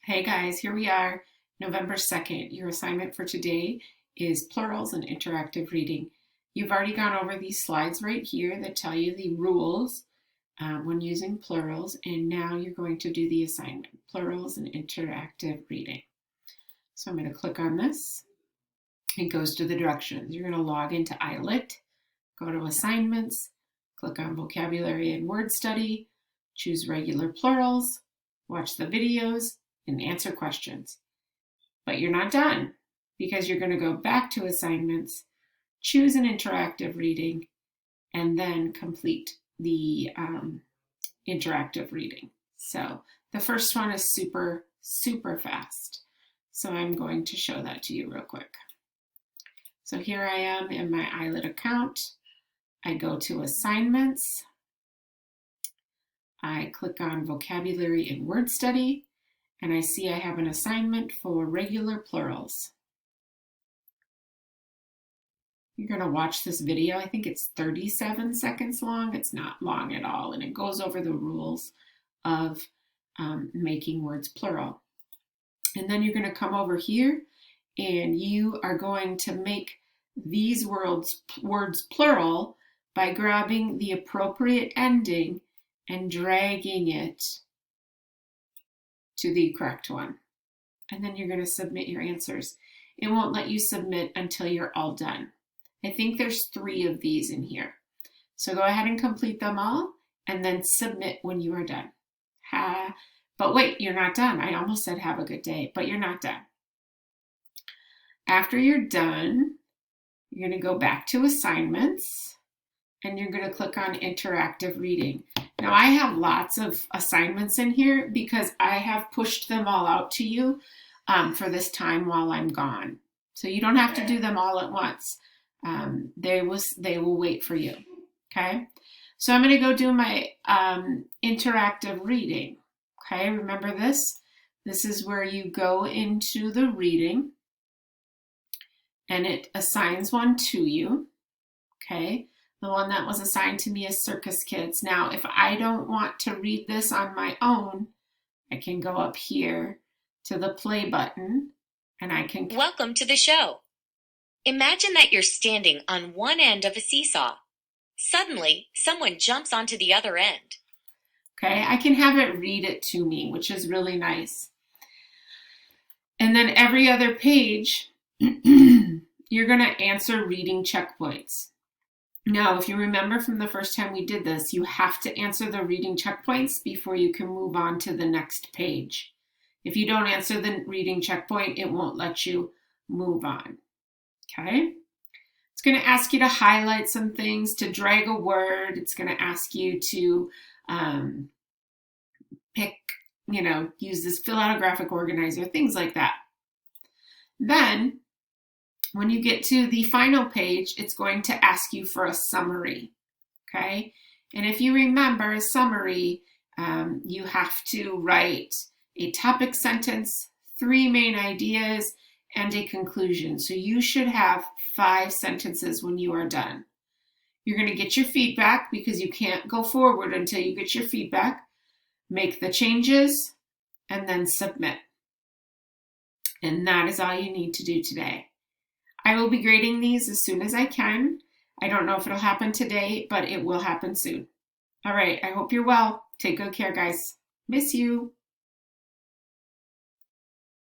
Hey guys, here we are, November 2nd. Your assignment for today is plurals and interactive reading. You've already gone over these slides right here that tell you the rules when using plurals, and now you're going to do the assignment, plurals and interactive reading. So I'm going to click on this. It goes to the directions. You're going to log into eyelet, go to assignments, click on vocabulary and word study, choose regular plurals, watch the videos, and answer questions. But you're not done because you're going to go back to assignments, choose an interactive reading, and then complete the interactive reading. So the first one is super fast. So I'm going to show that to you real quick. So here I am in my eyelet account. I go to assignments. I click on vocabulary and word study. And I see I have an assignment for regular plurals. You're going to watch this video. I think it's 37 seconds long. It's not long at all. And it goes over the rules of making words plural. And then you're going to come over here and you are going to make these words plural by grabbing the appropriate ending and dragging it to the correct one. And then you're going to submit your answers. It won't let you submit until you're all done. I think there's 3 of these in here. So go ahead and complete them all and then submit when you are done. But wait, you're not done. I almost said have a good day, but you're not done. After you're done, you're going to go back to assignments and you're going to click on interactive reading. Now I have lots of assignments in here because I have pushed them all out to you for this time while I'm gone. So you don't have to do them all at once. They will wait for you, okay? So I'm gonna go do my interactive reading, okay? Remember this? This is where you go into the reading and it assigns one to you, okay? The one that was assigned to me is Circus Kids. Now, if I don't want to read this on my own, I can go up here to the play button and I can... Welcome to the show. Imagine that you're standing on one end of a seesaw. Suddenly, someone jumps onto the other end. Okay, I can have it read it to me, which is really nice. And then every other page, you're going to answer reading checkpoints. Now, if you remember from the first time we did this, you have to answer the reading checkpoints before you can move on to the next page. If you don't answer the reading checkpoint, it won't let you move on. Okay? It's going to ask you to highlight some things, to drag a word. It's going to ask you to pick, use this, fill out a graphic organizer, things like that. Then, when you get to the final page, it's going to ask you for a summary, okay? And if you remember a summary, you have to write a topic sentence, 3 main ideas, and a conclusion. So you should have 5 sentences when you are done. You're going to get your feedback because you can't go forward until you get your feedback. Make the changes and then submit. And that is all you need to do today. I will be grading these as soon as I can. I don't know if it'll happen today, but it will happen soon. All right, I hope you're well. Take good care, guys. Miss you.